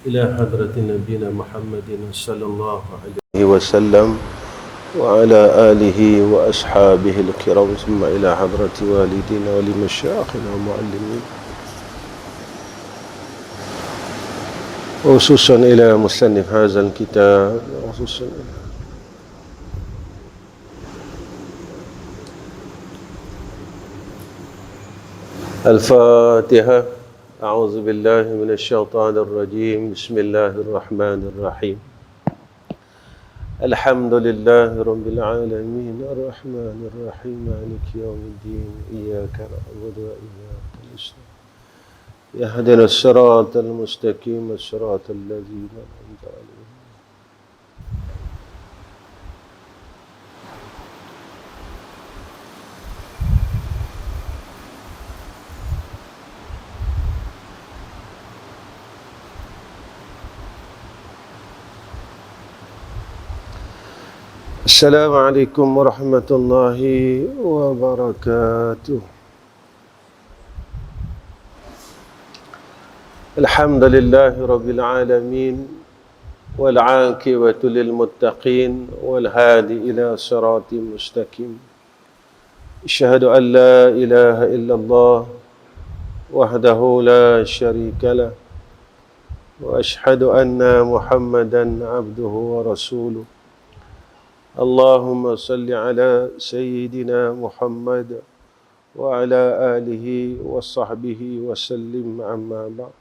إلى حضرة نبينا محمد صلى الله عليه وسلم وعلى آله وأصحابه الكرام، ثم إلى حضرة والدينا ولمشايخنا ومعلمين، وخصوصا إلى مصنف هذا الكتاب، وخصوصا الفاتحة. أعوذ بالله من الشيطان الرجيم. بسم الله الرحمن الرحيم. الحمد لله رب العالمين الرحمن الرحيم مالك يوم الدين إياك نعبد وإياك نستعين اهدنا الصراط المستقيم صراط الذين أنعمت عليهم. السلام عليكم ورحمة الله وبركاته. الحمد لله رب العالمين والعاقبة للمتقين والهادي إلى صراط مستقيم. أشهد أن لا إله إلا الله وحده لا شريك له، وأشهد أن محمدا عبده ورسوله. اللهم صل على سيدنا محمد وعلى آله وصحبه وسلم. أما بعد،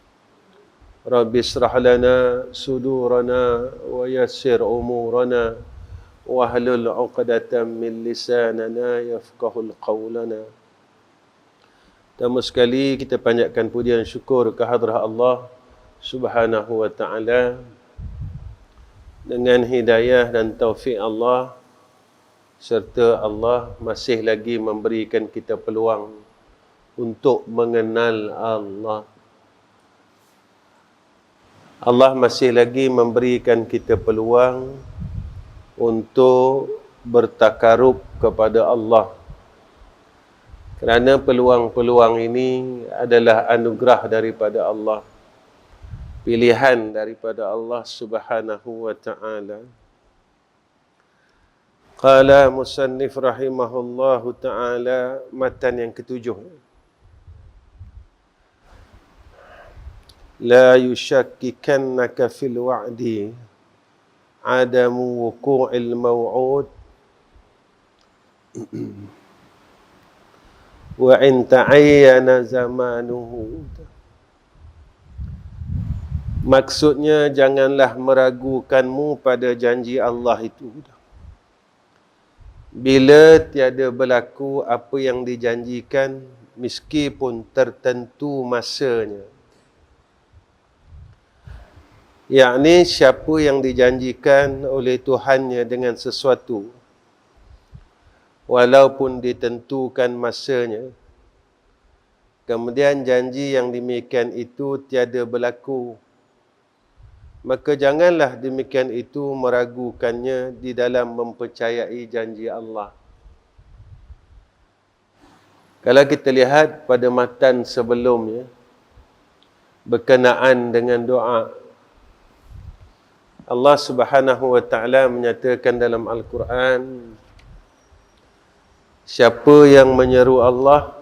رب اشرح لنا صدورنا ويسر أمورنا واحلل عقدة من لساننا يفقهوا قولنا. Pertama sekali kita panjatkan pujian syukur ke hadrah Allah Subhanahu wa taala. Dengan hidayah dan taufik Allah, serta Allah masih lagi memberikan kita peluang untuk mengenal Allah. Allah masih lagi memberikan kita peluang untuk bertakarub kepada Allah. Kerana peluang-peluang ini adalah anugerah daripada Allah, pilihan daripada Allah Subhanahu wa ta'ala. Qala musannif rahimahullahu ta'ala, matan yang ketujuh. La yushakkikannaka fil wa'di adamu wuku'il maw'ud wa in ta'ayyana zamanuhu. Maksudnya, janganlah meragukanmu pada janji Allah itu. Bila tiada berlaku apa yang dijanjikan, meskipun tertentu masanya. Yakni, siapa yang dijanjikan oleh Tuhannya dengan sesuatu, walaupun ditentukan masanya, kemudian janji yang demikian itu tiada berlaku, maka janganlah demikian itu meragukannya di dalam mempercayai janji Allah. Kalau kita lihat pada matan sebelumnya, berkenaan dengan doa, Allah Subhanahu wa ta'ala menyatakan dalam Al-Quran, siapa yang menyeru Allah,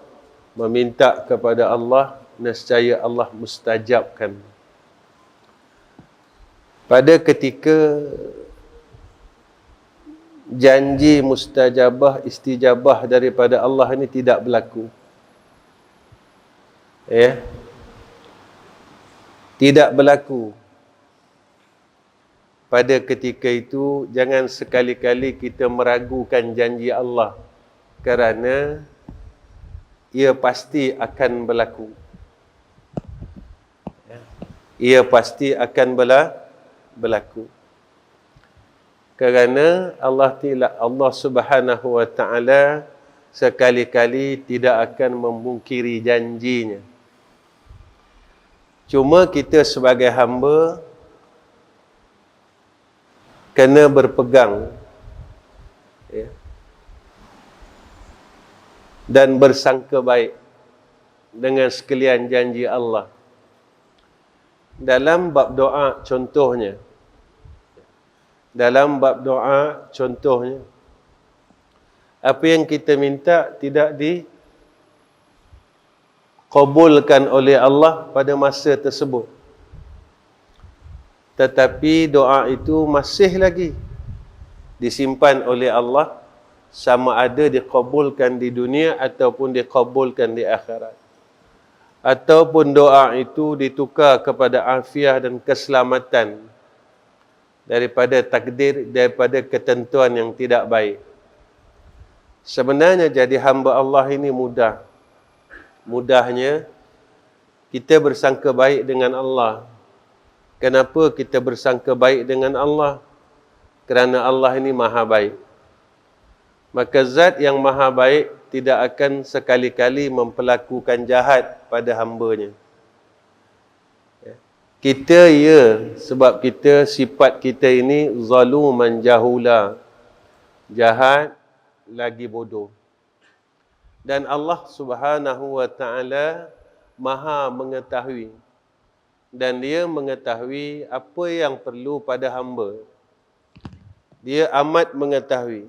meminta kepada Allah, nescaya Allah mustajabkan. Pada ketika janji mustajabah, istijabah daripada Allah ini tidak berlaku, tidak berlaku, pada ketika itu jangan sekali-kali kita meragukan janji Allah, kerana ia pasti akan berlaku. Ia pasti akan berlaku. Kerana Allah Subhanahu wa ta'ala sekali-kali tidak akan memungkiri janjinya. Cuma kita sebagai hamba kena berpegang dan bersangka baik dengan sekalian janji Allah. dalam bab doa contohnya. Dalam bab doa contohnya, apa yang kita minta tidak dikabulkan oleh Allah pada masa tersebut. Tetapi doa itu masih lagi disimpan oleh Allah, sama ada dikabulkan di dunia ataupun dikabulkan di akhirat. Ataupun doa itu ditukar kepada afiah dan keselamatan daripada takdir, daripada ketentuan yang tidak baik. Sebenarnya jadi hamba Allah ini mudah. Mudahnya kita bersangka baik dengan Allah. Kenapa kita bersangka baik dengan Allah? Kerana Allah ini maha baik. Maka zat yang maha baik tidak akan sekali-kali memperlakukan jahat pada hamba-Nya. Kita sebab kita, sifat kita ini zaluman jahula, jahat lagi bodoh. Dan Allah Subhanahu wa taala maha mengetahui, dan Dia mengetahui apa yang perlu pada hamba. Dia amat mengetahui,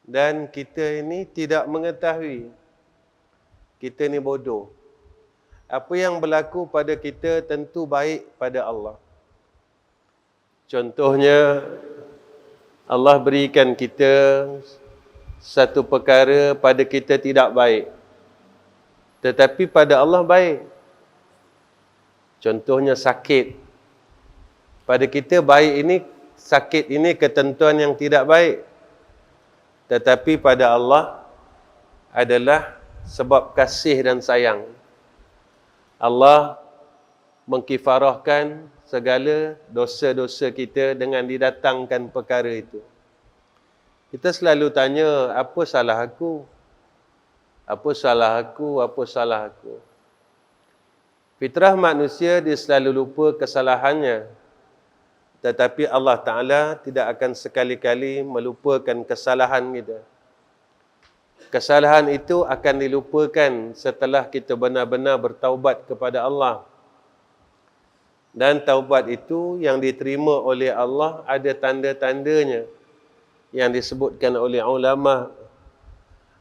dan kita ini tidak mengetahui. Kita ni bodoh. Apa yang berlaku pada kita tentu baik pada Allah. Contohnya, Allah berikan kita satu perkara pada kita tidak baik, tetapi pada Allah baik. Contohnya sakit. Pada kita baik ini, sakit ini ketentuan yang tidak baik. Tetapi pada Allah adalah sebab kasih dan sayang. Allah mengkifarahkan segala dosa-dosa kita dengan didatangkan perkara itu. Kita selalu tanya, apa salah aku? Apa salah aku? Apa salah aku? Fitrah manusia, dia selalu lupa kesalahannya. Tetapi Allah Ta'ala tidak akan sekali-kali melupakan kesalahan kita. Kesalahan itu akan dilupakan setelah kita benar-benar bertaubat kepada Allah. Dan taubat itu yang diterima oleh Allah ada tanda-tandanya yang disebutkan oleh ulama.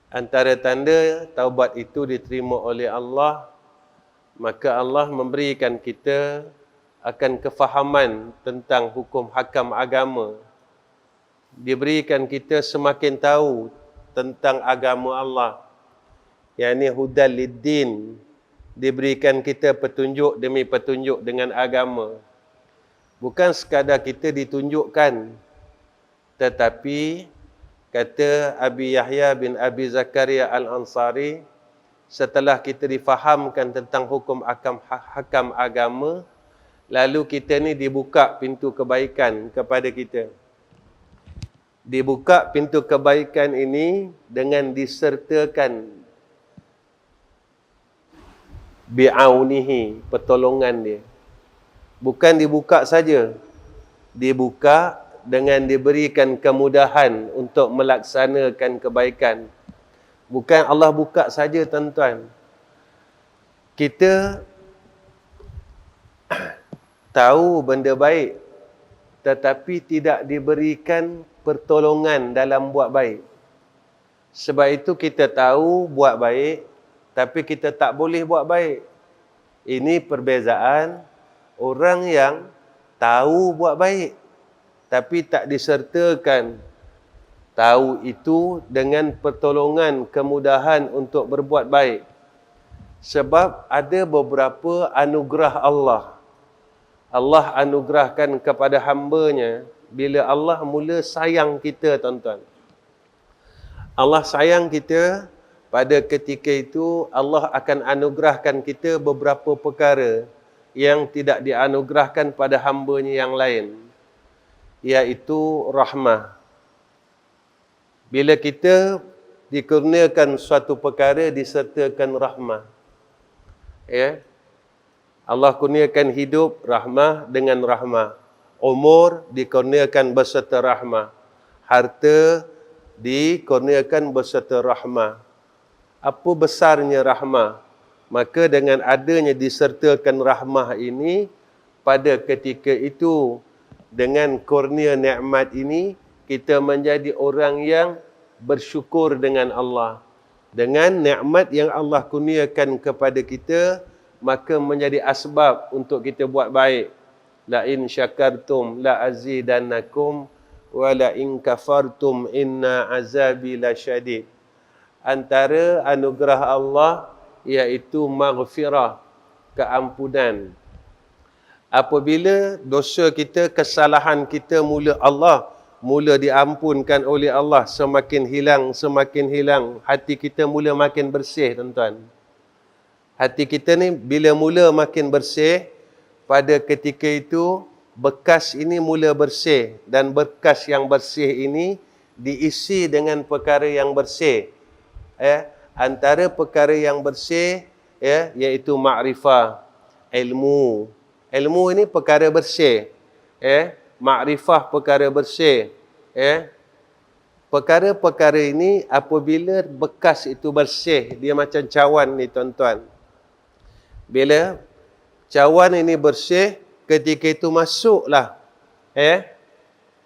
Antara tanda taubat itu diterima oleh Allah, maka Allah memberikan kita akan kefahaman tentang hukum hakam agama. Diberikan kita semakin tahu tentang agama Allah, yakni hudal lid-din. Diberikan kita petunjuk demi petunjuk dengan agama. Bukan sekadar kita ditunjukkan, tetapi kata Abi Yahya bin Abi Zakaria Al-Ansari, setelah kita difahamkan tentang hukum hakam agama, lalu kita ni dibuka pintu kebaikan kepada kita. Dibuka pintu kebaikan ini dengan disertakan bi'aunihi, pertolongan dia. Bukan dibuka saja, dibuka dengan diberikan kemudahan untuk melaksanakan kebaikan. Bukan Allah buka saja, tuan-tuan. Kita tahu benda baik, tetapi tidak diberikan pertolongan dalam buat baik. Sebab itu kita tahu buat baik, tapi kita tak boleh buat baik. Ini perbezaan orang yang tahu buat baik, tapi tak disertakan tahu itu dengan pertolongan, kemudahan untuk berbuat baik. Sebab ada beberapa anugerah Allah. Allah anugerahkan kepada hamba-Nya bila Allah mula sayang kita, tuan-tuan. Allah sayang kita, pada ketika itu Allah akan anugerahkan kita beberapa perkara yang tidak dianugerahkan pada hamba-Nya yang lain, iaitu rahmah. Bila kita dikurniakan suatu perkara disertakan rahmah, ya, Allah kurniakan hidup, rahmah dengan rahmah. Umur dikurniakan berserta rahmah. Harta dikurniakan berserta rahmah. Apa besarnya rahmah? Maka dengan adanya disertakan rahmah ini, pada ketika itu dengan kurnia nikmat ini kita menjadi orang yang bersyukur dengan Allah. Dengan nikmat yang Allah kurniakan kepada kita, maka menjadi asbab untuk kita buat baik. La in syakartum la azidannakum wa la in kafartum inna azabi lasyadid. Antara anugerah Allah iaitu maghfirah, keampunan. Apabila dosa kita, kesalahan kita mula diampunkan oleh Allah, semakin hilang, hati kita mula makin bersih, tuan-tuan. Hati kita ni bila mula makin bersih, pada ketika itu bekas ini mula bersih, dan bekas yang bersih ini diisi dengan perkara yang bersih. Antara perkara yang bersih iaitu makrifah, ilmu. Ilmu ini perkara bersih. Makrifah perkara bersih. Perkara-perkara ini apabila bekas itu bersih, dia macam cawan ni, tuan-tuan. Bila cawan ini bersih, ketika itu masuklah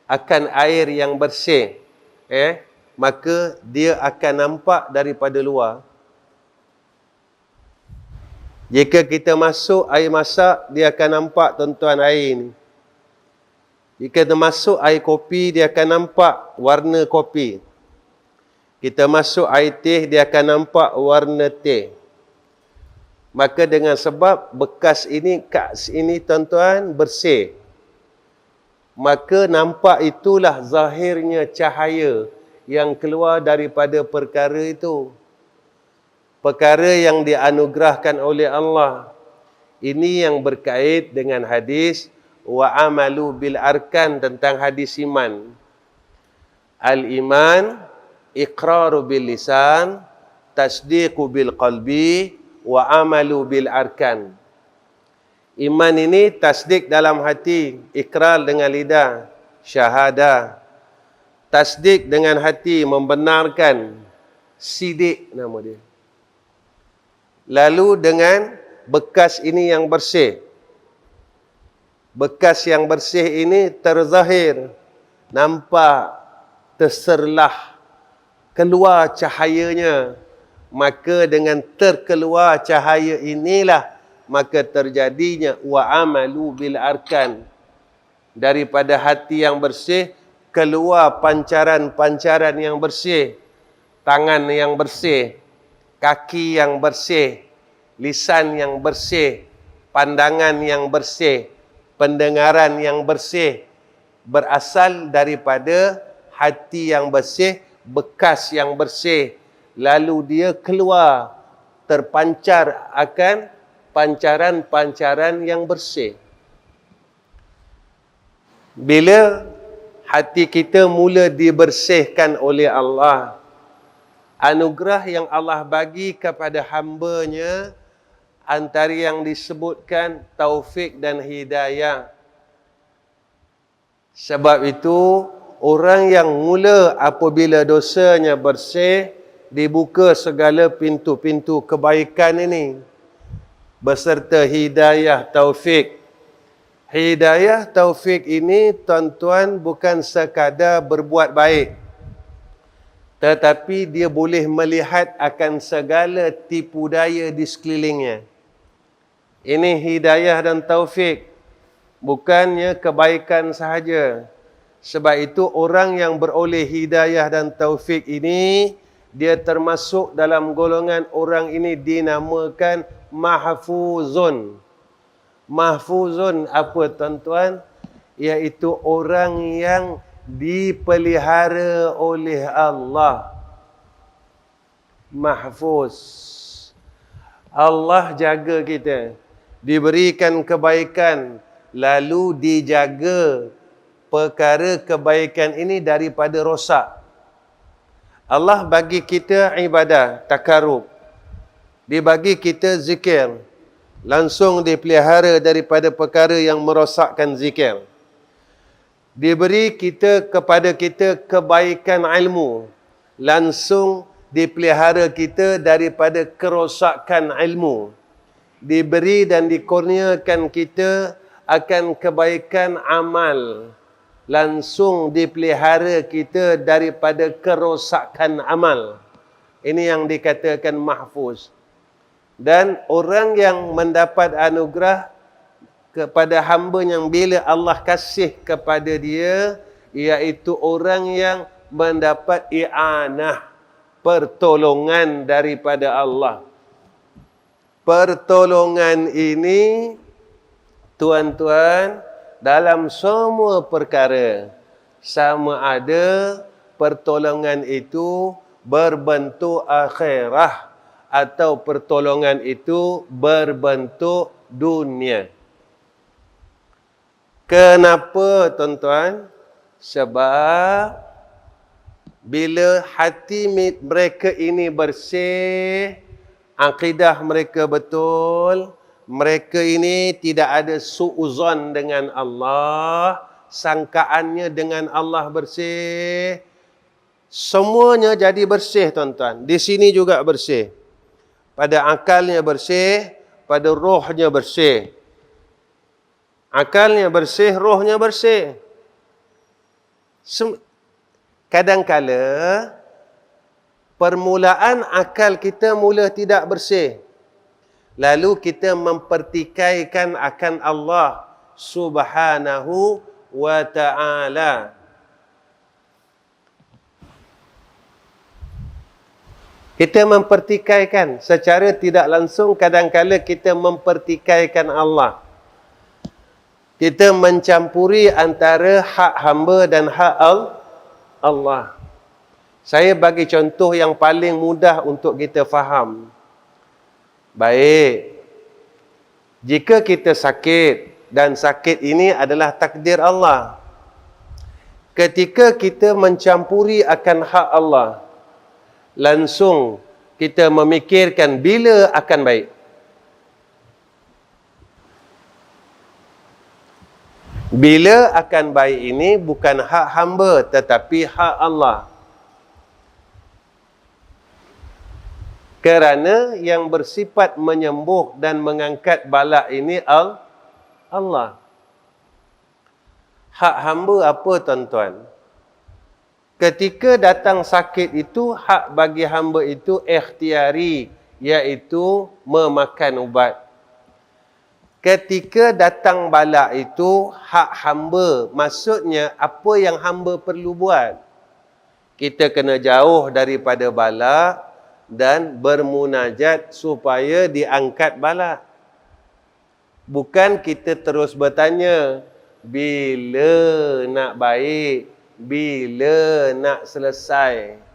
akan air yang bersih, maka dia akan nampak daripada luar. Jika kita masuk air masak, dia akan nampak, tuan-tuan, air ni. Jika kita masuk air kopi, dia akan nampak warna kopi. Kita masuk air teh, dia akan nampak warna teh. Maka dengan sebab bekas ini, kat ini, tuan-tuan, bersih, maka nampak itulah zahirnya cahaya yang keluar daripada perkara itu. Perkara yang dianugerahkan oleh Allah. Ini yang berkait dengan hadis wa amalu bil arkan, tentang hadis iman. Al-iman iqraru bil lisan, tasdiqu bil qalbi, wa amalu bil arkan. Iman ini tasdik dalam hati, ikrar dengan lidah, syahadah. Tasdik dengan hati, membenarkan, sidik nama dia. Lalu dengan bekas ini yang bersih. Bekas yang bersih ini terzahir, nampak, terserlah, keluar cahayanya. Maka dengan terkeluar cahaya inilah, maka terjadinya wa amalu bil arkan. Daripada hati yang bersih, keluar pancaran-pancaran yang bersih. Tangan yang bersih, kaki yang bersih, lisan yang bersih, pandangan yang bersih, pendengaran yang bersih, berasal daripada hati yang bersih, bekas yang bersih. Lalu dia keluar, terpancar akan pancaran-pancaran yang bersih. Bila hati kita mula dibersihkan oleh Allah, anugerah yang Allah bagi kepada hamba-Nya antara yang disebutkan taufik dan hidayah. Sebab itu orang yang mula apabila dosanya bersih, dibuka segala pintu-pintu kebaikan ini beserta hidayah taufik. Hidayah taufik ini, tuan-tuan, bukan sekadar berbuat baik, tetapi dia boleh melihat akan segala tipu daya di sekelilingnya. Ini hidayah dan taufik, bukannya kebaikan sahaja. Sebab itu orang yang beroleh hidayah dan taufik ini, dia termasuk dalam golongan orang ini dinamakan mahfuzun. Mahfuzun apa, tuan-tuan? Iaitu orang yang dipelihara oleh Allah. Mahfuz. Allah jaga kita. Diberikan kebaikan, lalu dijaga perkara kebaikan ini daripada rosak. Allah bagi kita ibadah, takarub. Dia bagi kita zikir, langsung dipelihara daripada perkara yang merosakkan zikir. Diberi kepada kita kebaikan ilmu, langsung dipelihara kita daripada kerosakan ilmu. Diberi dan dikurniakan kita akan kebaikan amal. Langsung dipelihara kita daripada kerosakan amal. Ini yang dikatakan mahfuz. Dan orang yang mendapat anugerah kepada hamba yang bila Allah kasih kepada dia, iaitu orang yang mendapat i'anah, pertolongan daripada Allah. Pertolongan ini, tuan-tuan, dalam semua perkara, sama ada pertolongan itu berbentuk akhirah atau pertolongan itu berbentuk dunia. Kenapa, tuan-tuan? Sebab bila hati mereka ini bersih, akidah mereka betul, mereka ini tidak ada su'uzon dengan Allah, sangkaannya dengan Allah bersih, semuanya jadi bersih, tuan-tuan. Di sini juga bersih. Pada akalnya bersih, pada rohnya bersih. Akalnya bersih, rohnya bersih. Kadang-kala permulaan akal kita mula tidak bersih. Lalu kita mempertikaikan akan Allah Subhanahu wa ta'ala. Kita mempertikaikan secara tidak langsung, kadang-kala kita mempertikaikan Allah. Kita mencampuri antara hak hamba dan hak Allah. Saya bagi contoh yang paling mudah untuk kita faham. Baik, jika kita sakit dan sakit ini adalah takdir Allah, ketika kita mencampuri akan hak Allah, langsung kita memikirkan bila akan baik. Bila akan baik ini bukan hak hamba tetapi hak Allah. Kerana yang bersifat menyembuh dan mengangkat bala ini Allah. Hak hamba apa, tuan-tuan? Ketika datang sakit itu, hak bagi hamba itu ikhtiari, iaitu memakan ubat. Ketika datang bala itu, hak hamba, maksudnya apa yang hamba perlu buat? Kita kena jauh daripada bala dan bermunajat supaya diangkat bala. Bukan kita terus bertanya, bila nak baik, bila nak selesai.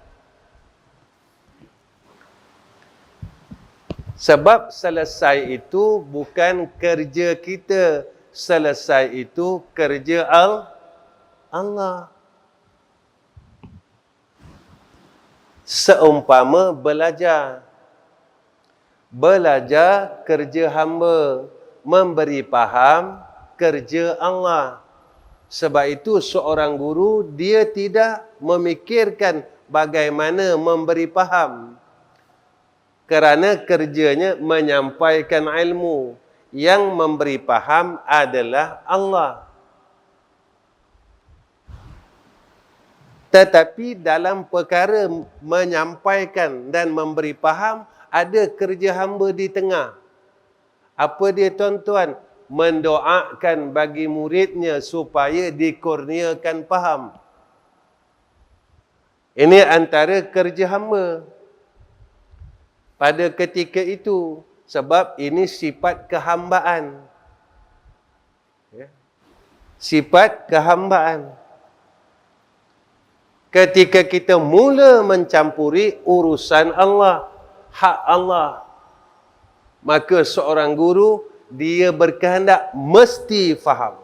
Sebab selesai itu bukan kerja kita, selesai itu kerja Allah. Seumpama belajar kerja hamba, memberi faham kerja Allah. Sebab itu seorang guru dia tidak memikirkan bagaimana memberi faham, kerana kerjanya menyampaikan ilmu. Yang memberi faham adalah Allah. Tetapi dalam perkara menyampaikan dan memberi faham, ada kerja hamba di tengah. Apa dia, tuan-tuan? Mendoakan bagi muridnya supaya dikurniakan faham. Ini antara kerja hamba pada ketika itu. Sebab ini sifat kehambaan. Sifat kehambaan. Ketika kita mula mencampuri urusan Allah, hak Allah, maka seorang guru, dia berkehendak mesti faham.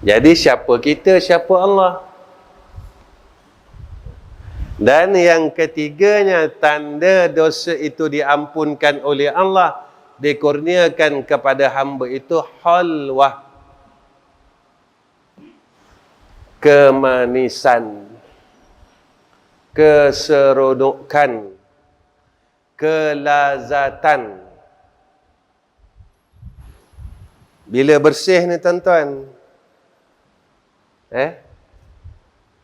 Jadi siapa kita, siapa Allah? Dan yang ketiganya, tanda dosa itu diampunkan oleh Allah, dikurniakan kepada hamba itu halwah, kemanisan, keseronokan, kelazatan. Bila bersih ni tuan-tuan,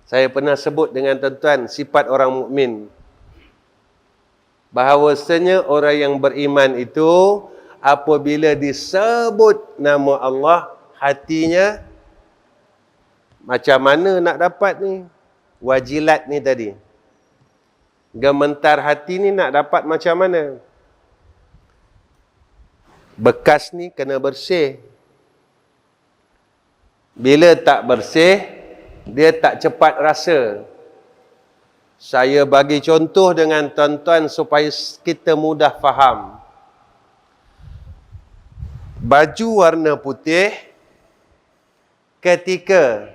saya pernah sebut dengan tuan-tuan sifat orang mukmin. Bahawasanya orang yang beriman itu apabila disebut nama Allah, hatinya macam mana nak dapat ni? Wajilat ni tadi. Gementar hati ni nak dapat macam mana? Bekas ni kena bersih. Bila tak bersih, dia tak cepat rasa. Saya bagi contoh dengan tuan-tuan supaya kita mudah faham. Baju warna putih ketika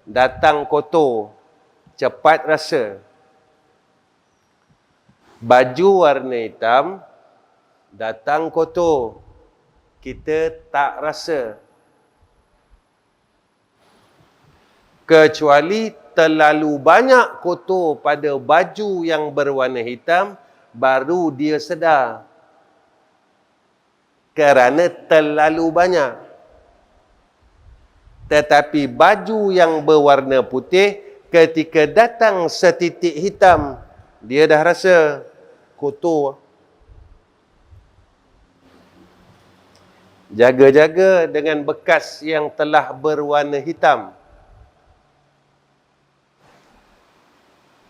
datang kotor, cepat rasa. Baju warna hitam datang kotor, kita tak rasa. Kecuali terlalu banyak kotor pada baju yang berwarna hitam, baru dia sedar. Kerana terlalu banyak. Tetapi baju yang berwarna putih, ketika datang setitik hitam, dia dah rasa kotor. Jaga-jaga dengan bekas yang telah berwarna hitam.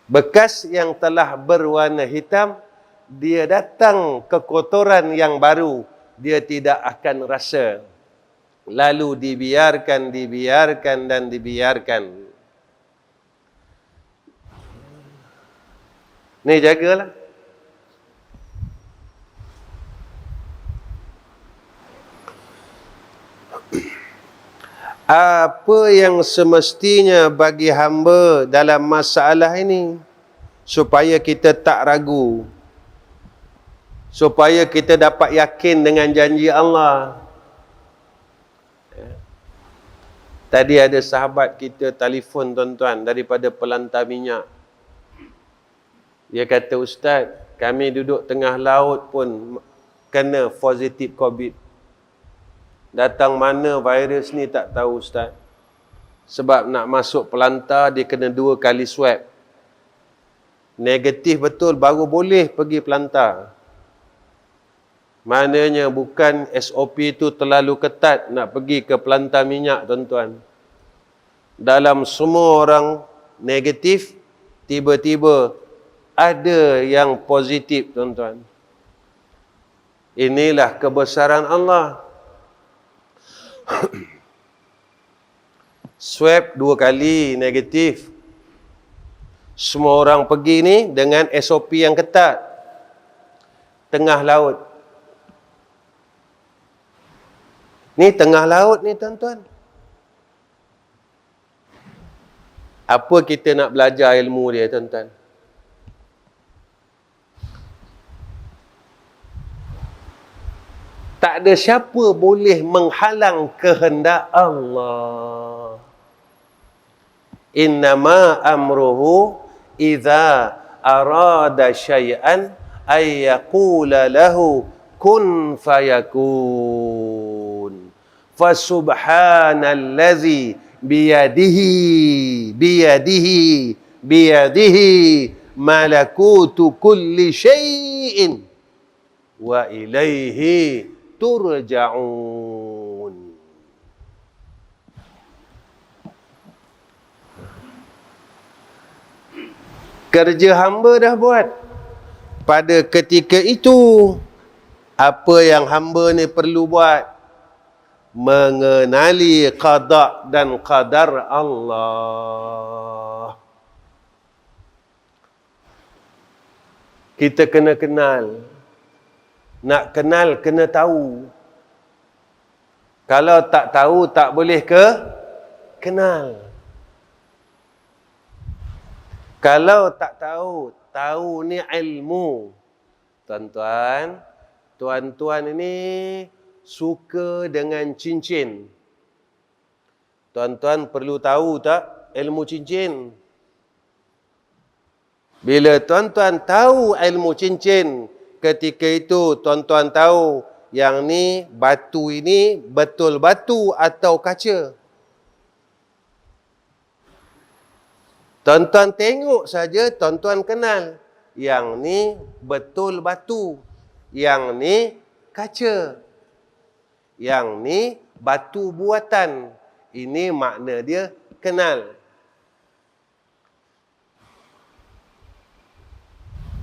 Bekas yang telah berwarna hitam, dia datang ke kotoran yang baru, dia tidak akan rasa. Lalu dibiarkan dan dibiarkan. Ni jagalah. Apa yang semestinya bagi hamba dalam masalah ini, supaya kita tak ragu, supaya kita dapat yakin dengan janji Allah. Tadi ada sahabat kita telefon tuan-tuan daripada pelantar minyak. Dia kata, Ustaz, kami duduk tengah laut pun kena positif COVID. Datang mana virus ni tak tahu, Ustaz. Sebab nak masuk pelantar, dia kena 2 kali swab. Negatif betul, baru boleh pergi pelantar. Maknanya bukan SOP itu terlalu ketat nak pergi ke pelantar minyak, tuan-tuan. Dalam semua orang negatif, tiba-tiba ada yang positif, tuan-tuan. Inilah kebesaran Allah. Swab 2 kali negatif. Semua orang pergi ni dengan SOP yang ketat. Tengah laut. Ni tengah laut ni, tuan-tuan. Apa kita nak belajar ilmu dia, tuan-tuan? Tak ada siapa boleh menghalang kehendak Allah. Innama amruhu idza arada syai'an ay yaqula lahu kun fayakun. Fasubhanallazi biyadihi malakutu kulli syai'in wa ilaihi turja'un. Kerja hamba dah buat. Pada ketika itu, apa yang hamba ni perlu buat? Mengenali qada dan qadar Allah. Kita kena kenal. Nak kenal, kena tahu. Kalau tak tahu, tak boleh kenal. Kalau tak tahu, tahu ni ilmu. Tuan-tuan, tuan-tuan ini suka dengan cincin. Tuan-tuan perlu tahu tak ilmu cincin? Bila tuan-tuan tahu ilmu cincin, ketika itu tuan-tuan tahu yang ni batu ini betul batu atau kaca. Tuan-tuan tengok saja, tuan-tuan kenal. Yang ni betul batu. Yang ni kaca. Yang ni batu buatan. Ini makna dia kenal.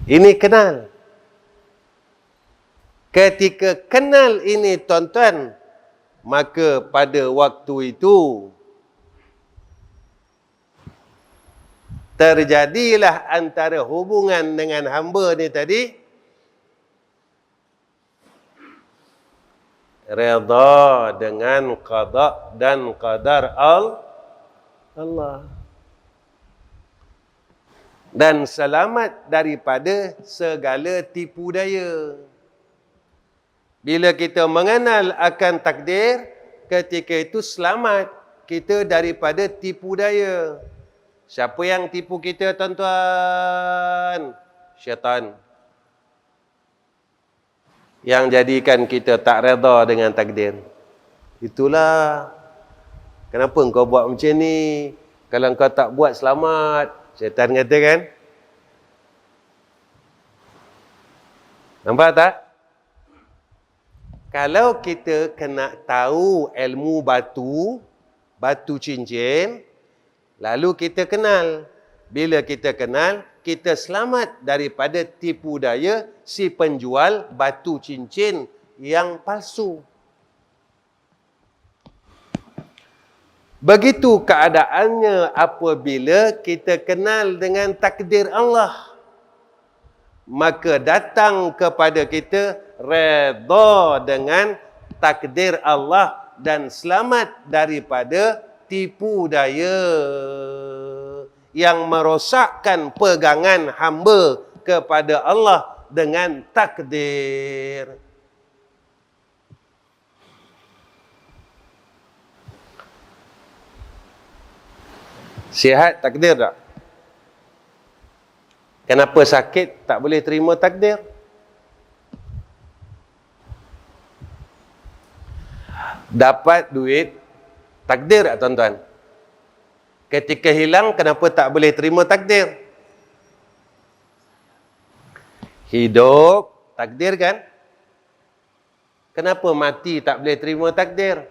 Ini kenal. Ketika kenal ini tuan-tuan, maka pada waktu itu terjadilah antara hubungan dengan hamba ni tadi redha dengan qada dan qadar Allah, dan selamat daripada segala tipu daya. Bila kita mengenal akan takdir, ketika itu selamat kita daripada tipu daya. Siapa yang tipu kita, tuan-tuan? Syaitan. Yang jadikan kita tak redha dengan takdir. Itulah kenapa engkau buat macam ni. Kalau engkau tak buat, selamat. Syaitan kata kan? Nampak tak? Kalau kita kena tahu ilmu batu cincin, lalu kita kenal. Bila kita kenal, kita selamat daripada tipu daya si penjual batu cincin yang palsu. Begitu keadaannya apabila kita kenal dengan takdir Allah. Maka datang kepada kita redha dengan takdir Allah dan selamat daripada tipu daya yang merosakkan pegangan hamba kepada Allah dengan takdir. Sihat takdir tak? Kenapa sakit tak boleh terima takdir? Dapat duit, takdir tak tuan-tuan? Ketika hilang, kenapa tak boleh terima takdir? Hidup, takdir kan? Kenapa mati tak boleh terima takdir?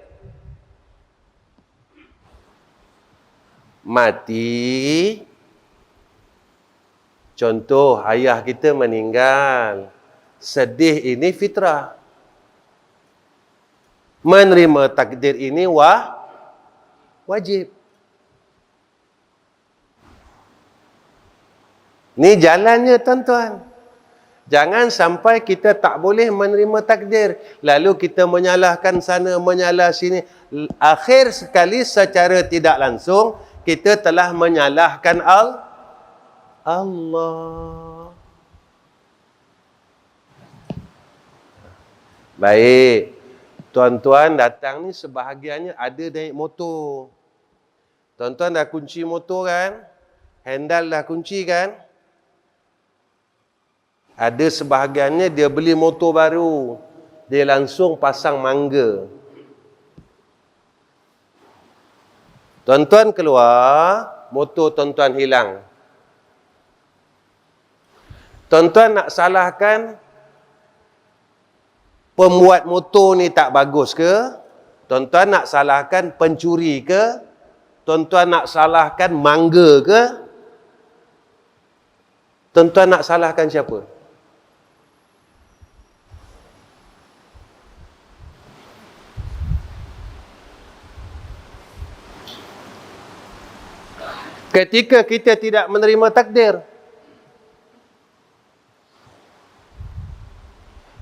Mati, contoh ayah kita meninggal, sedih ini fitrah. Menerima takdir ini wajib. Ni jalannya tuan-tuan. Jangan sampai kita tak boleh menerima takdir, lalu kita menyalahkan sana, menyalah sini. Akhir sekali secara tidak langsung kita telah menyalahkan Allah. Baik. Tuan-tuan datang ni sebahagiannya ada naik motor. Tuan-tuan dah kunci motor kan? Handle dah kunci kan? Ada sebahagiannya dia beli motor baru. Dia langsung pasang mangga. Tuan-tuan keluar, motor tuan-tuan hilang. Tuan-tuan nak salahkan pembuat motor ni tak bagus ke? Tuan-tuan nak salahkan pencuri ke? Tuan-tuan nak salahkan mangga ke? Tuan-tuan nak salahkan siapa? Ketika kita tidak menerima takdir,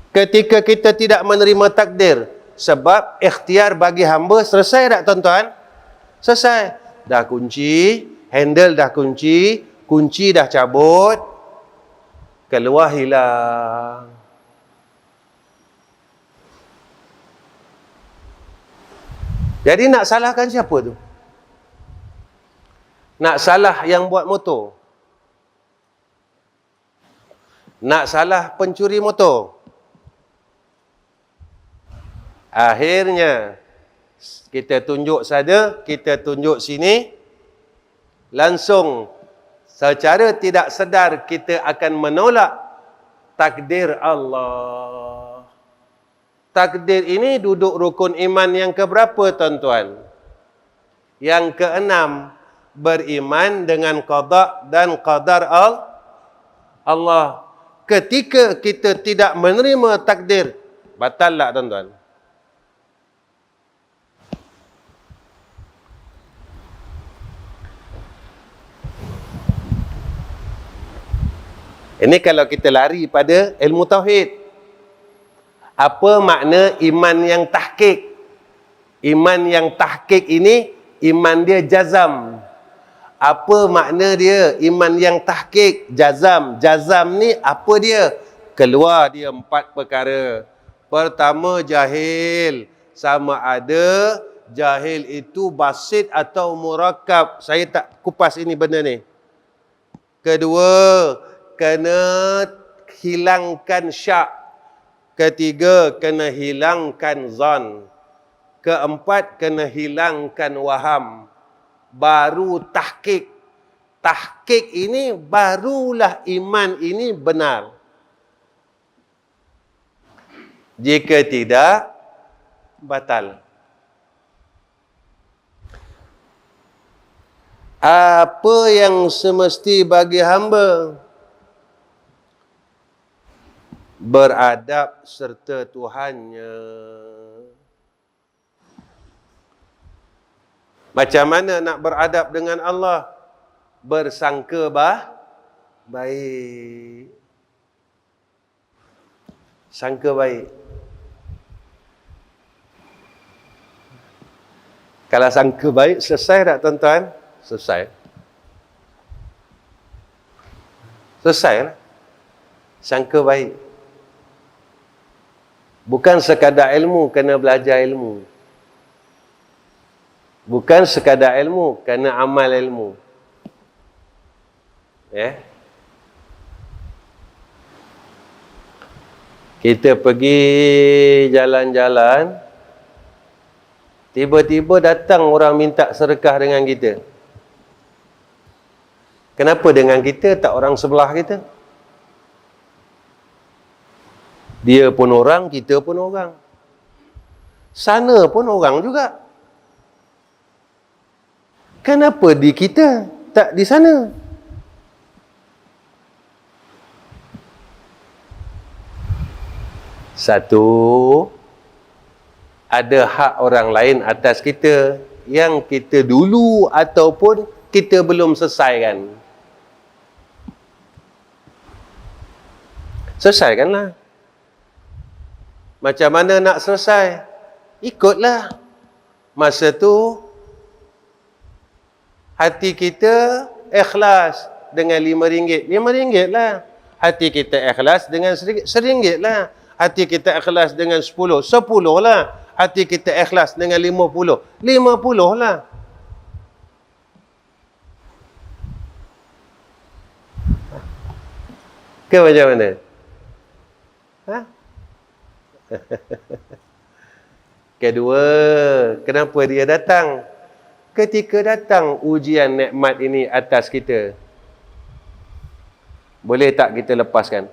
ketika kita tidak menerima takdir, sebab ikhtiar bagi hamba selesai tak tuan-tuan? Selesai. Dah kunci, handle dah kunci, kunci dah cabut, keluar hilang. Jadi nak salahkan siapa tu? Nak salah yang buat motor? Nak salah pencuri motor. Akhirnya kita tunjuk saja, kita tunjuk sini, langsung secara tidak sedar kita akan menolak takdir Allah. Takdir ini duduk rukun iman yang keberapa, tuan-tuan? Yang keenam, beriman dengan qada dan qadar Allah. Ketika kita tidak menerima takdir, batal tak, tuan-tuan? Ini kalau kita lari pada ilmu tauhid. Apa makna iman yang tahqiq? Iman yang tahqiq ini, iman dia jazam. Apa makna dia iman yang tahqiq? Jazam. Jazam ni apa dia? Keluar dia 4 perkara. Pertama, jahil. Sama ada jahil itu basit atau murakkab. Saya tak kupas ini benda ni. Kedua, kena hilangkan syak. Ketiga, kena hilangkan zan. Keempat, kena hilangkan waham. Baru tahqiq. Tahqiq ini barulah iman ini benar. Jika tidak, batal. Apa yang semesti bagi hamba? Beradab serta Tuhannya. Macam mana nak beradab dengan Allah? Bersangka baik. Sangka baik. Kalau sangka baik, selesai tak, tuan-tuan? Selesai. Selesai lah. Sangka baik. Bukan sekadar ilmu, kena belajar ilmu. Bukan sekadar ilmu, kena amal ilmu. Kita pergi jalan-jalan, tiba-tiba datang orang minta sedekah dengan kita. Kenapa dengan kita, tak orang sebelah kita? Dia pun orang, kita pun orang. Sana pun orang juga. Kenapa di kita, tak di sana? Satu, ada hak orang lain atas kita yang kita dulu ataupun kita belum selesaikan. Selesaikanlah. Macam mana nak selesai? Ikutlah. Masa tu, hati kita ikhlas dengan RM5. RM5 lah. Hati kita ikhlas dengan RM1 lah. Hati kita ikhlas dengan 10 lah. Hati kita ikhlas dengan 50 lah. Ke macam mana? Kedua, kenapa dia datang? Ketika datang ujian nikmat ini atas kita, boleh tak kita lepaskan?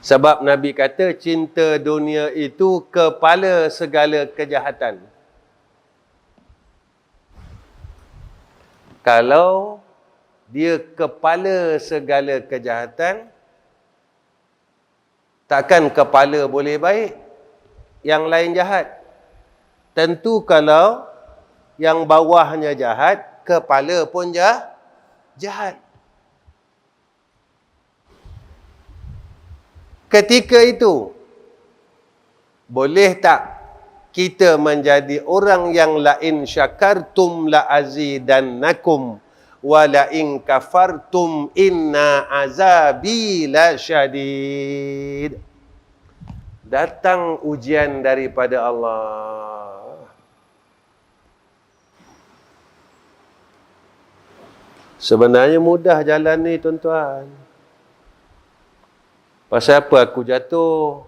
Sebab Nabi kata cinta dunia itu kepala segala kejahatan. Kalau dia kepala segala kejahatan, takkan kepala boleh baik, yang lain jahat. Tentu kalau yang bawahnya jahat, kepala pun jahat. Ketika itu, boleh tak kita menjadi orang yang lain syakartum la azidannakum wa la in kafartum inna azabi lasyadid. Datang ujian daripada Allah. Sebenarnya mudah jalan ni tuan-tuan. Pasal apa aku jatuh?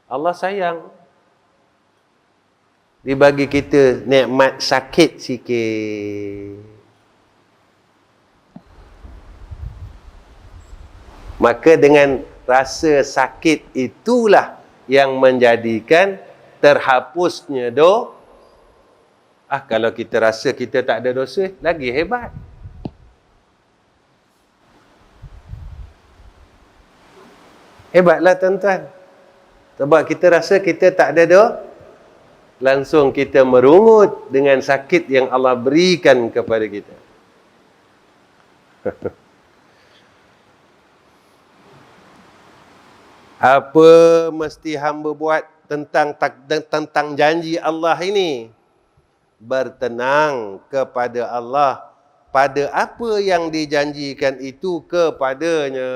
Allah sayang. Dia bagi kita nikmat sakit sikit. Maka dengan rasa sakit itulah yang menjadikan terhapusnya kalau kita rasa kita tak ada dosa, lagi hebat. Hebatlah tuan-tuan. Sebab kita rasa kita tak ada langsung kita merungut dengan sakit yang Allah berikan kepada kita. Apa mesti hamba buat tentang janji Allah ini? Bertenang kepada Allah pada apa yang dijanjikan itu kepadanya.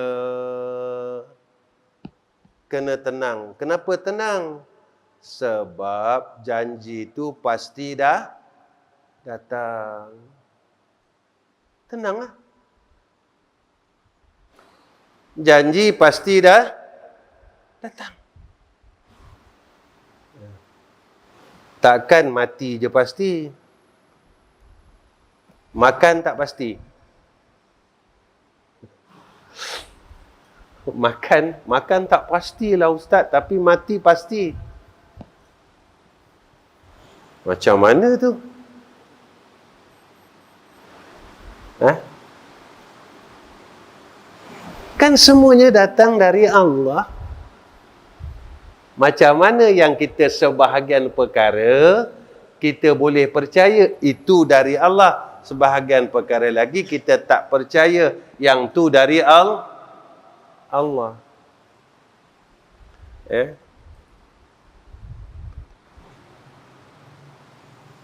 Kena tenang. Kenapa tenang? Sebab janji itu pasti dah datang. Tenanglah. Janji pasti dah datang. Takkan mati je pasti. Makan tak pasti. Makan tak pastilah Ustaz, tapi mati pasti. Macam mana tu? Kan semuanya datang dari Allah. Macam mana yang kita sebahagian perkara kita boleh percaya itu dari Allah, sebahagian perkara lagi kita tak percaya yang tu dari Allah.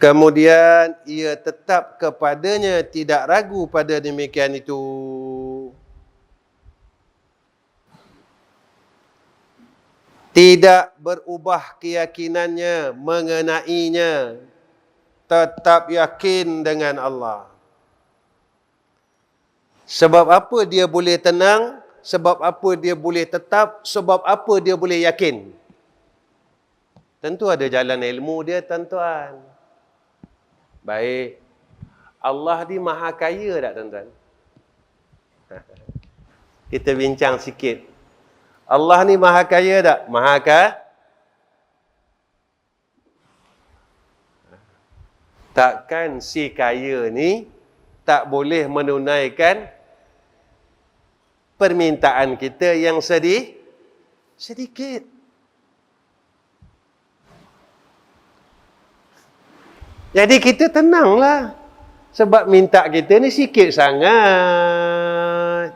Kemudian ia tetap kepadanya, tidak ragu pada demikian itu. Tidak berubah keyakinannya mengenainya. Tetap yakin dengan Allah. Sebab apa dia boleh tenang? Sebab apa dia boleh tetap? Sebab apa dia boleh yakin? Tentu ada jalan ilmu dia, tuan-tuan. Baik. Allah ni maha kaya tak, tuan-tuan? Kita bincang sikit. Allah ni maha kaya tak? Maha kaya? Takkan si kaya ni tak boleh menunaikan permintaan kita yang sedikit. Jadi kita tenanglah. Sebab minta kita ni sikit sangat.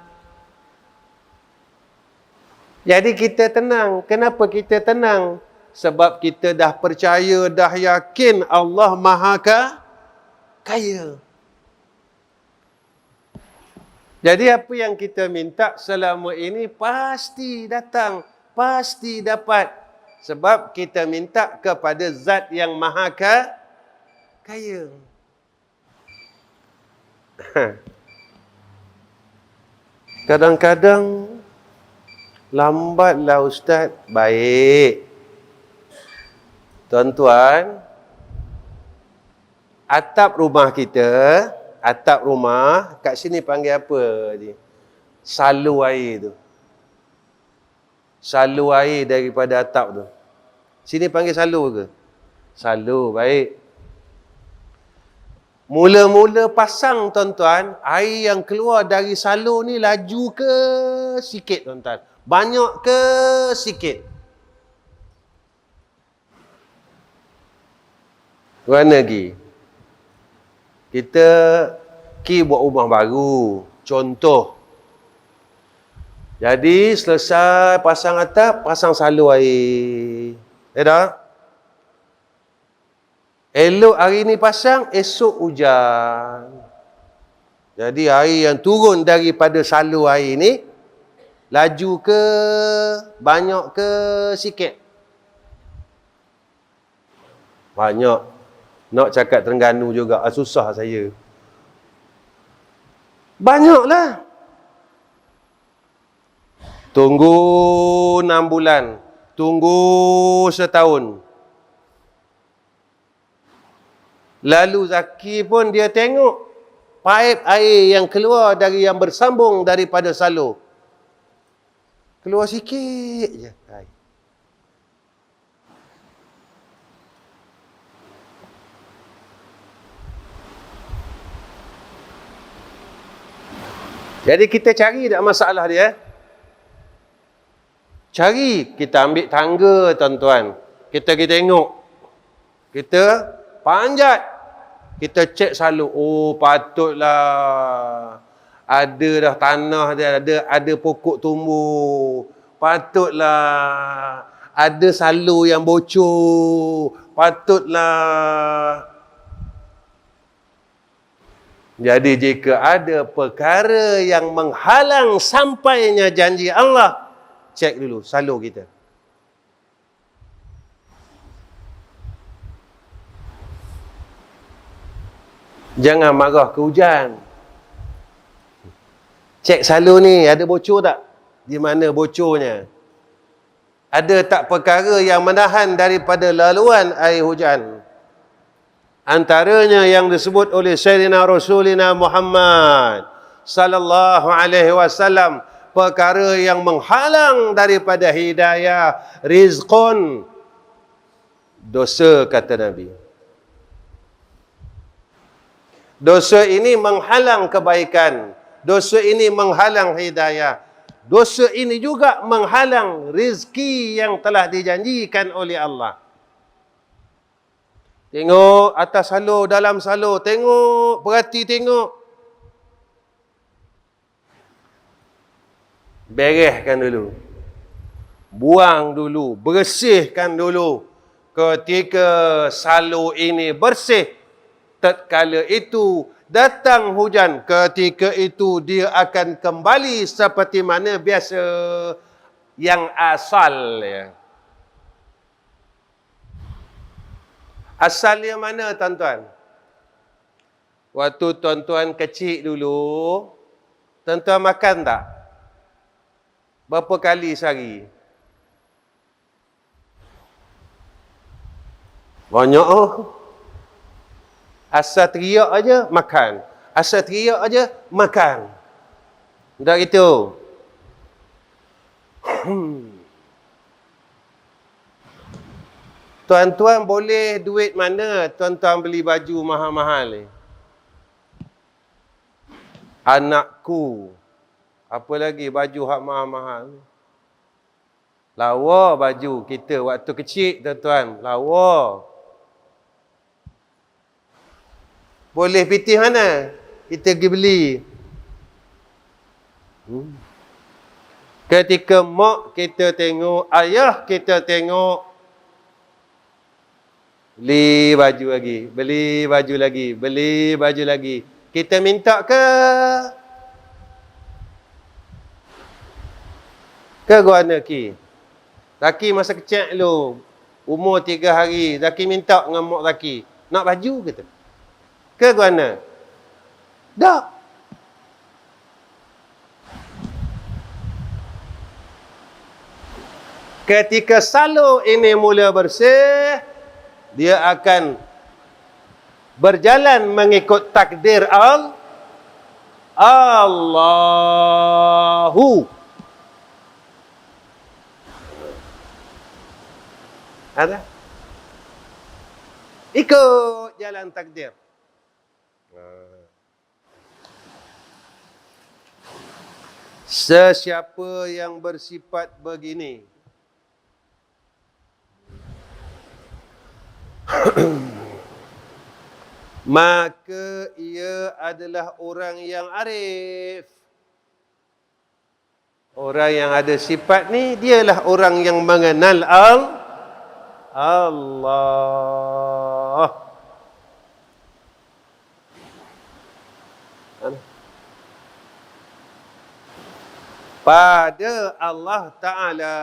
Jadi kita tenang. Kenapa kita tenang? Sebab kita dah percaya, dah yakin Allah maha kaya. Jadi apa yang kita minta selama ini pasti datang, pasti dapat. Sebab kita minta kepada zat yang maha kaya. Kadang-kadang lambatlah Ustaz. Baik. Tuan-tuan, atap rumah kita, atap rumah, kat sini panggil apa ni? Salu air tu. Salu air daripada atap tu. Sini panggil salu ke? Salu, baik. Mula-mula pasang, tuan-tuan, air yang keluar dari salu ni laju ke sikit, tuan-tuan? Banyak ke sikit? Mana lagi? Kita buat rumah baru. Contoh. Jadi selesai pasang atap, pasang salu air. Dah? Elok hari ni pasang, esok hujan. Jadi air yang turun daripada salu air ni, laju ke, banyak ke, sikit? Banyak. Nak cakap Terengganu juga, susah saya. Banyaklah. Tunggu 6 bulan. Tunggu setahun. Lalu Zaki pun dia tengok paip air yang keluar dari yang bersambung daripada salur. Keluar sikit je air. Jadi kita cari tak masalah dia. Cari, kita ambil tangga tuan-tuan. Kita pergi tengok. Kita panjat. Kita cek salur. Oh, patutlah ada dah tanah dia, ada pokok tumbuh. Patutlah ada salur yang bocor. Patutlah. Jadi jika ada perkara yang menghalang sampainya janji Allah, cek dulu salur kita. Jangan marah ke hujan. Cek salur ni ada bocor tak? Di mana bocornya? Ada tak perkara yang menahan daripada laluan air hujan? Antaranya yang disebut oleh Sayyidina Rasulina Muhammad sallallahu alaihi wasallam, perkara yang menghalang daripada hidayah, rizqun, dosa, kata Nabi. Dosa ini menghalang kebaikan. Dosa ini menghalang hidayah. Dosa ini juga menghalang rizki yang telah dijanjikan oleh Allah. Tengok atas salur, dalam salur. Tengok, perhati tengok. Bereskan dulu. Buang dulu, bersihkan dulu. Ketika salur ini bersih, tatkala itu datang hujan, ketika itu dia akan kembali seperti mana biasa yang asal ya. Asalnya mana tuan-tuan? Waktu tuan-tuan kecil dulu, tuan-tuan makan tak? Berapa kali sehari? Banyak oh. Asal teriak aja makan. Asal teriak aja makan. Tak gitu. Tuan-tuan boleh duit mana tuan-tuan beli baju mahal-mahal ni? Anakku. Apa lagi baju hak mahal-mahal? Lawa baju kita waktu kecil tuan-tuan. Lawa. Boleh pitih mana? Kita pergi beli. Ketika mak kita tengok, ayah kita tengok, beli baju lagi, beli baju lagi, beli baju lagi. Kita minta ke? Ke guana ki? Zaki masa kecil dulu, umur 3 hari, Zaki minta dengan mak Zaki, nak baju kata. Ke guana? Tak. Ketika salur ini mula bersih, dia akan berjalan mengikut takdir Allahu. Ada? Ikut jalan takdir. Sesiapa yang bersifat begini, maka ia adalah orang yang arif. Orang yang ada sifat ni, dialah orang yang mengenal Allah. Pada Allah Ta'ala.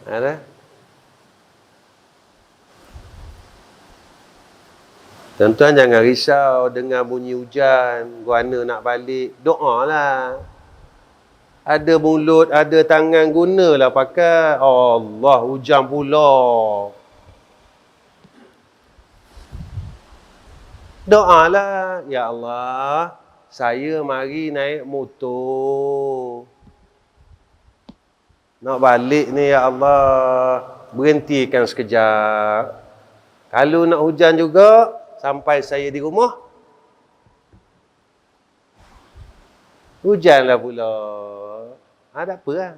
Ada? Tuan-tuan jangan risau dengar bunyi hujan, guana nak balik, doa lah. Ada mulut, ada tangan, gunalah pakai. Allah, hujan pula. Doa lah, ya Allah, saya mari naik motor. Nak balik ni, ya Allah, berhentikan sekejap. Kalau nak hujan juga, sampai saya di rumah, hujanlah pula. Tak apa lah.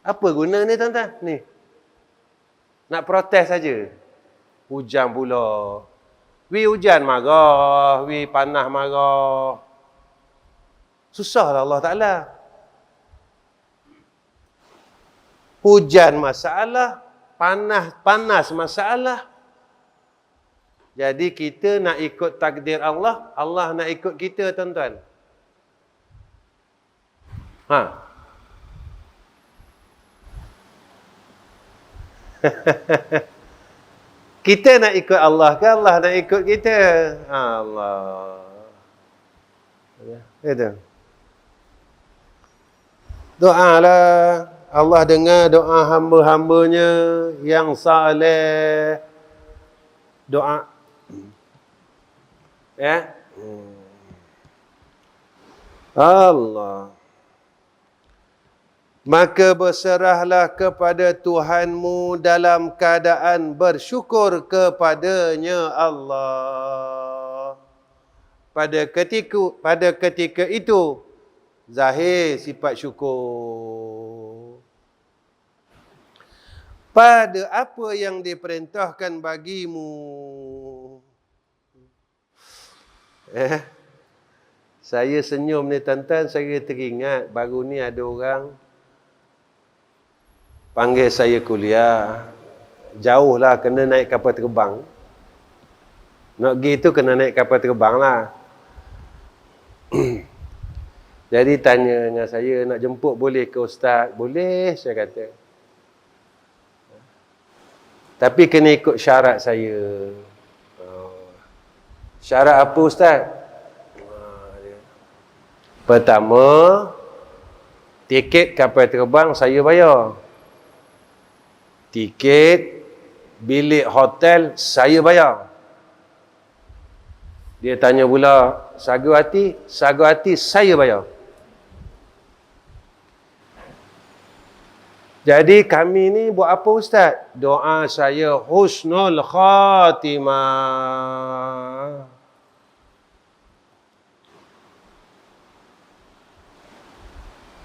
Apa guna ni tuan-tuan? Ni. Nak protes saja. Hujan pula. Hujan marah. Panas marah. Susahlah Allah Ta'ala. Hujan masalah. Panas masalah. Jadi kita nak ikut takdir Allah, Allah nak ikut kita, tuan-tuan. Kita nak ikut Allah ke Allah nak ikut kita? Allah. Itu. Doalah. Allah dengar doa hamba-hambanya yang saleh. Doa. Ya. Allah. Maka berserahlah kepada Tuhanmu dalam keadaan bersyukur kepadanya Allah. Pada ketika itu, zahir sifat syukur. Pada apa yang diperintahkan bagimu. Saya senyum ni tuan-tuan, saya teringat baru ni ada orang panggil saya kuliah. Jauh lah, kena naik kapal terbang. Nak pergi tu kena naik kapal terbang lah. Jadi tanya dengan saya, nak jemput boleh ke Ustaz? Boleh, saya kata. Tapi kena ikut syarat saya. Syarat apa Ustaz? Pertama, tiket kapal terbang saya bayar. Tiket bilik hotel saya bayar. Dia tanya pula, sagu hati saya bayar. Jadi kami ni buat apa Ustaz? Doa saya husnul khatimah.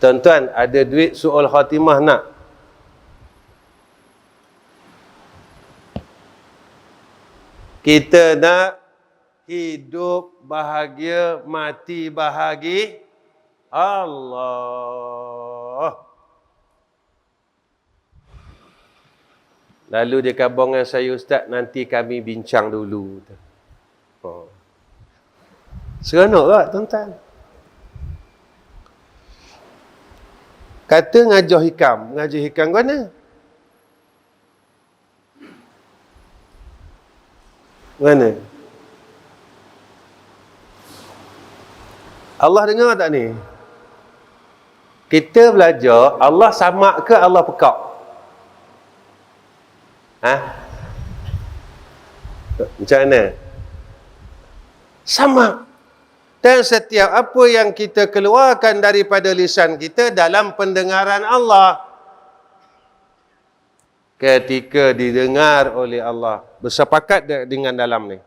Tuan-tuan, ada duit su'ul khatimah nak? Kita nak hidup bahagia, mati bahagia. Allah. Lalu dia khabar dengan saya, Ustaz, nanti kami bincang dulu. Seronok tak, tuan-tuan? Kata ngajar hikam ke mana? Mana? Allah dengar tak ni? Kita belajar, Allah sama ke Allah pekak? Macam mana? Sama. Dan setiap apa yang kita keluarkan daripada lisan kita dalam pendengaran Allah, ketika didengar oleh Allah, bersepakat dengan dalam ni.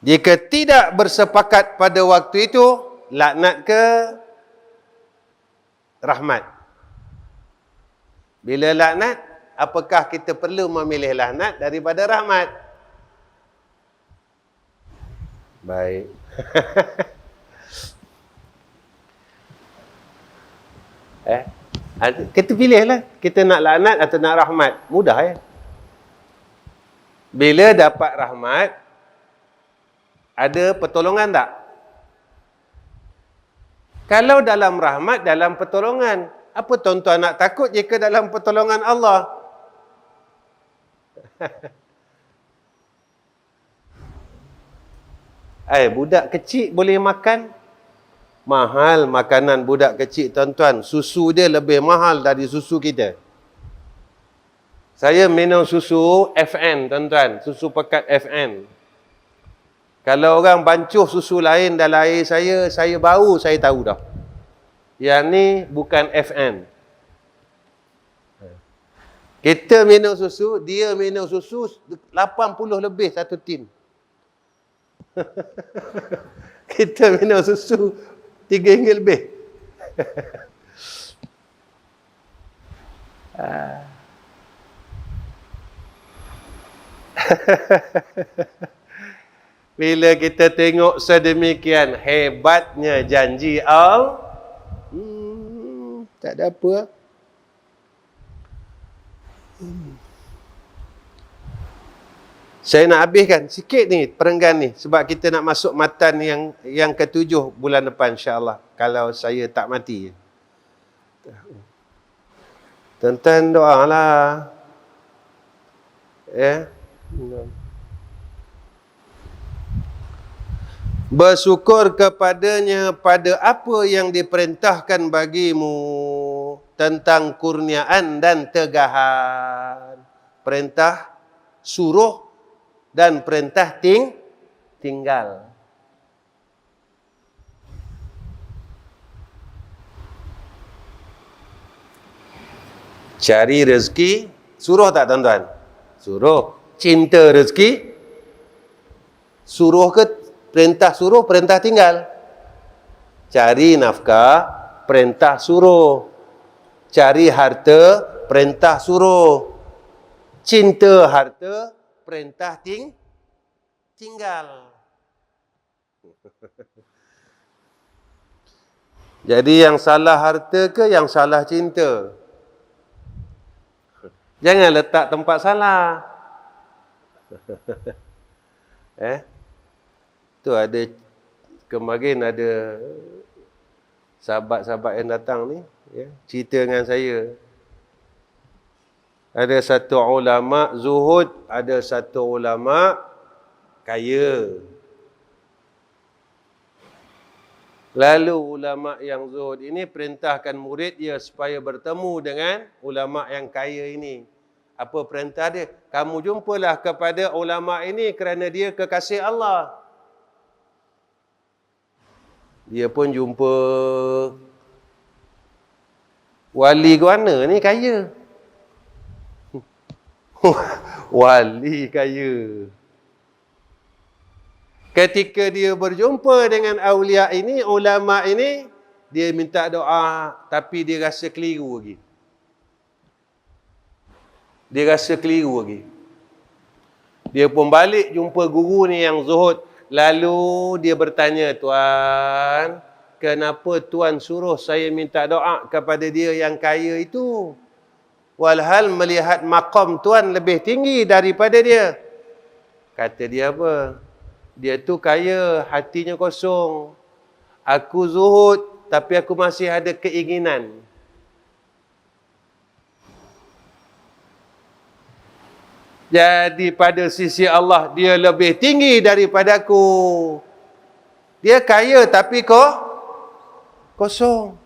Jika tidak bersepakat pada waktu itu, laknat ke rahmat? Bila laknat, apakah kita perlu memilih laknat daripada rahmat? Baik. Kita pilihlah, kita nak laknat atau nak rahmat. Mudah ya. Bila dapat rahmat, ada pertolongan tak? Kalau dalam rahmat, dalam pertolongan, apa tuan-tuan nak takut jika dalam pertolongan Allah? Budak kecil boleh makan? Mahal makanan budak kecil, tuan-tuan. Susu dia lebih mahal dari susu kita. Saya minum susu FN, tuan-tuan. Susu pekat FN. Kalau orang bancuh susu lain dalam air saya bau, saya tahu dah. Yang ni bukan FN. Kita minum susu, dia minum susu 80 lebih satu tin. Kita minum susu RM3 lebih. Bila kita tengok sedemikian hebatnya janji Allah, tak ada apa. Saya nak habiskan sikit ni perenggan ni sebab kita nak masuk matan yang ke-7 bulan depan insya-Allah kalau saya tak mati. Tuan-tuan doalah. Bersyukur kepadanya pada apa yang diperintahkan bagimu tentang kurniaan dan tegahan. Perintah suruh dan perintah tinggal. Cari rezeki, suruh tak tuan-tuan? Suruh. Cinta rezeki, suruh ke perintah suruh, perintah tinggal? Cari nafkah, perintah suruh. Cari harta, perintah suruh. Cinta harta, perintah tinggal. Jadi yang salah harta ke yang salah cinta? Jangan letak tempat salah. Tu ada kemarin ada sahabat-sahabat yang datang ni, cerita dengan saya. Ada satu ulama zuhud, ada satu ulama kaya. Lalu ulama yang zuhud ini perintahkan murid dia supaya bertemu dengan ulama yang kaya ini. Apa perintah dia? Kamu jumpalah kepada ulama ini kerana dia kekasih Allah. Dia pun jumpa. Wali mana ni kaya? Wali kaya. Ketika dia berjumpa dengan awliya ini, ulama ini, dia minta doa, tapi dia rasa keliru lagi. Dia pun balik jumpa guru ni yang zuhud. Lalu dia bertanya, Tuan, kenapa Tuan suruh saya minta doa kepada dia yang kaya itu? Walhal melihat maqam Tuan lebih tinggi daripada dia. Kata dia apa? Dia tu kaya, hatinya kosong. Aku zuhud, tapi aku masih ada keinginan. Jadi pada sisi Allah, dia lebih tinggi daripada aku. Dia kaya, tapi kosong.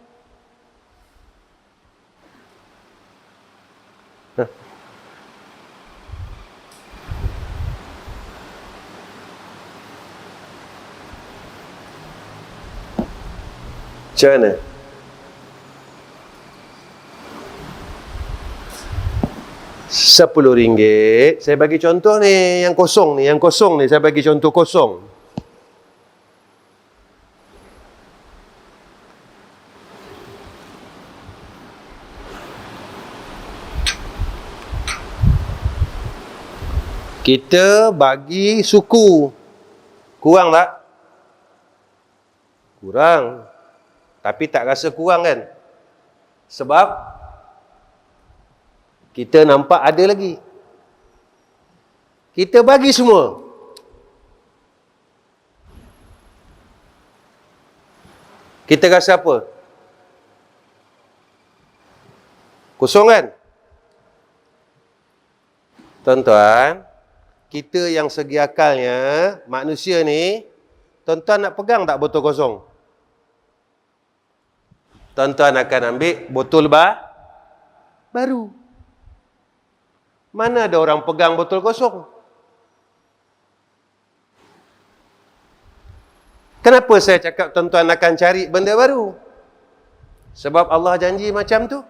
Macam mana? RM10. Saya bagi contoh ni, yang kosong ni, saya bagi contoh kosong. Kita bagi suku. Kurang tak? Kurang. Tapi tak rasa kurang kan? Sebab kita nampak ada lagi. Kita bagi semua. Kita rasa apa? Kosong kan? Tuan-tuan, kita yang segi akalnya, manusia ni, Tuan-tuan nak pegang tak botol kosong? Tuan-tuan akan ambil botol baru. Mana ada orang pegang botol kosong? Kenapa saya cakap tuan-tuan akan cari benda baru? Sebab Allah janji macam tu.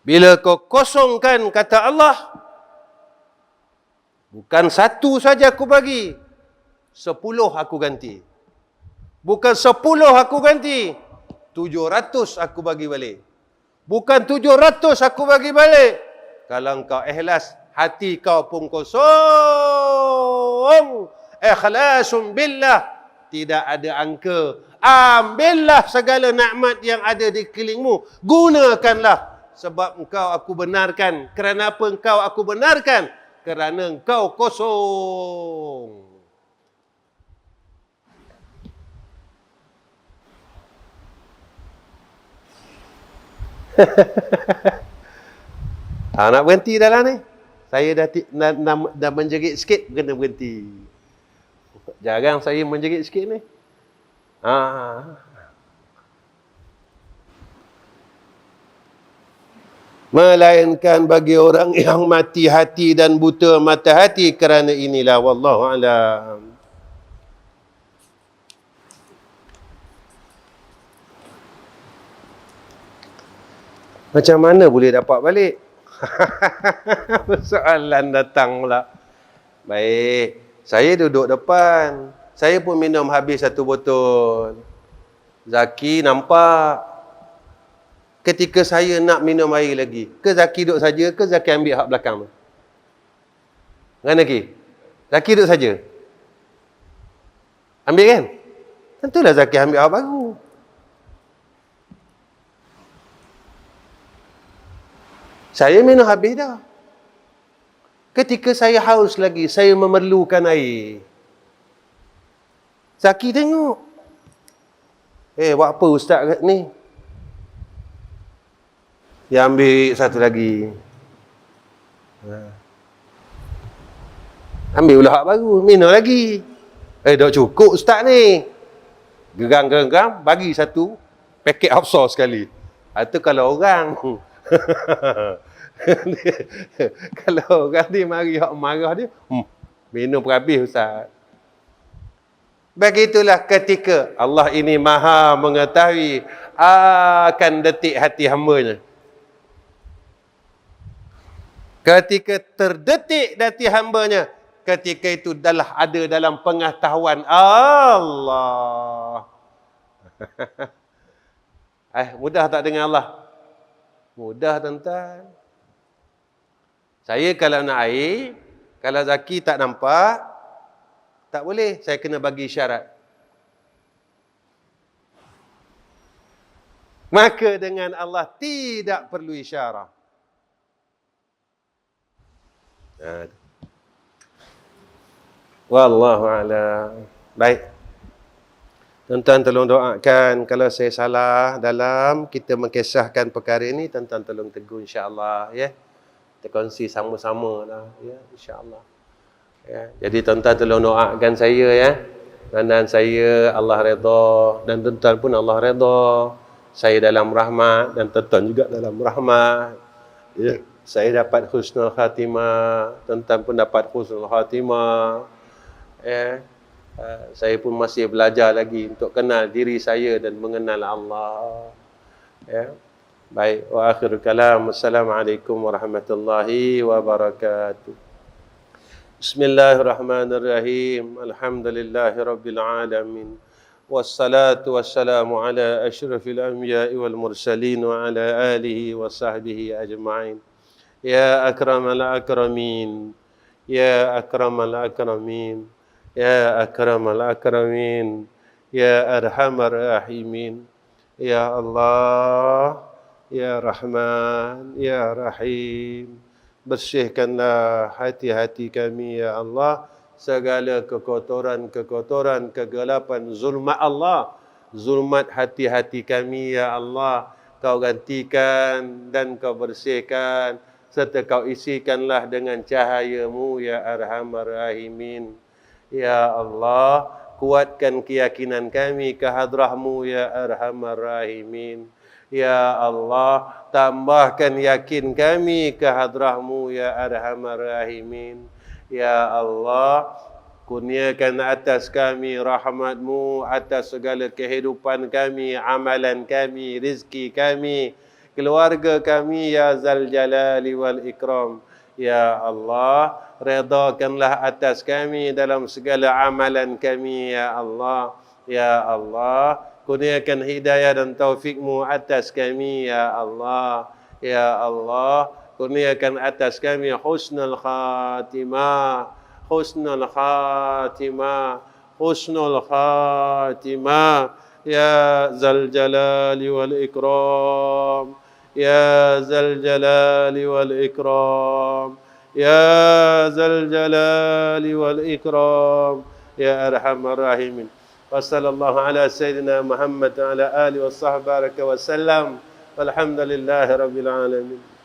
Bila kau kosongkan kata Allah, bukan satu saja aku bagi, 10 aku ganti. Bukan 10 aku ganti, 700 aku bagi balik. Bukan 700 aku bagi balik. Kalau kau ikhlas, hati kau pun kosong. Ikhlasun billah. Tidak ada angka. Ambillah segala nikmat yang ada di kelilingmu. Gunakanlah. Sebab engkau aku benarkan. Kerana apa engkau aku benarkan? Kerana engkau kosong. Nak berhenti dah lah ni. Saya dah menjerit sikit, kena berhenti. Jarang saya menjerit sikit ni. Melainkan bagi orang yang mati hati dan buta mata hati, kerana inilah wallahu a'lam. Macam mana boleh dapat balik? Soalan datang pula. Baik, saya duduk depan. Saya pun minum habis satu botol. Zaki nampak. Ketika saya nak minum air lagi, ke Zaki duduk saja, ke Zaki ambil hak belakang tu? Kan lagi? Zaki duduk saja. Ambil kan? Tentulah Zaki ambil hak baru. Saya minum habis dah. Ketika saya haus lagi, saya memerlukan air. Zaki tengok. Buat apa ustaz kat ni? Dia ambil satu lagi. Ambil pula hak baru, minum lagi. Dah cukup ustaz ni. Gegang-gegang, bagi satu paket Hafsah sekali. Itu kalau orang. Kalau orang ni mari hak marah dia, minum habis ustaz. Begitulah ketika Allah ini maha mengetahui akan detik hati hamba-Nya. Ketika terdetik hati hamba-Nya, ketika itu adalah ada dalam pengetahuan Allah. Mudah tak dengan Allah? Mudah tuan-tuan. Saya kalau nak air, kalau Zaki tak nampak, tak boleh. Saya kena bagi syarat. Maka dengan Allah tidak perlu isyarat. Wallahu a'lam. Baik. Tuan-tuan tolong doakan kalau saya salah dalam kita mengkisahkan perkara ini, tuan-tuan tolong tegur insya-Allah ya. Kita kongsi sama-sama lah ya, insya-Allah. Ya, jadi tuan-tuan tolong doakan saya ya. Dan saya Allah redha dan tuan-tuan pun Allah redha. Saya dalam rahmat dan tuan-tuan juga dalam rahmat. Ya. Saya dapat husnul khatimah, tuan-tuan pun dapat husnul khatimah. Saya pun masih belajar lagi untuk kenal diri saya dan mengenal Allah. Baik, wa akhirul kalam. Assalamualaikum warahmatullahi wabarakatuh. Bismillahirrahmanirrahim. Alhamdulillahirabbil alamin. Wassalatu wassalamu ala asyrafil anbiya'i wal mursalin wa ala alihi wa sahbihi ajma'in. Ya akramal akramin, ya akramal akramin, ya akramal akramin, ya arhamar rahimin, ya Allah, ya Rahman, ya Rahim. Bersihkanlah hati-hati kami ya Allah, segala kekotoran-kekotoran, kegelapan, zulmat Allah, zulmat hati-hati kami ya Allah. Kau gantikan dan kau bersihkan, serta kau isikanlah dengan cahaya-Mu ya Arhamar Rahimin. Ya Allah, kuatkan keyakinan kami ke hadrah-Mu ya Arhamar Rahimin. Ya Allah, tambahkan yakin kami ke hadrah-Mu ya Arhamar Rahimin. Ya Allah, kurniakan atas kami rahmat-Mu atas segala kehidupan kami, amalan kami, rizki kami, keluarga kami ya Zal Jalali wal Ikram. Ya Allah, redakanlah atas kami dalam segala amalan kami ya Allah. Ya Allah, kurniakan hidayah dan taufik-Mu atas kami ya Allah. Ya Allah, kurniakan atas kami husnul khatimah, husnul khatimah, husnul khatimah ya Zal Jalali wal Ikram. يا ذا الجلال والإكرام يا ذا الجلال والإكرام يا أرحم الراحمين. وصلى الله على سيدنا محمد وعلى آله وصحبه بارك وسلم والحمد لله رب العالمين.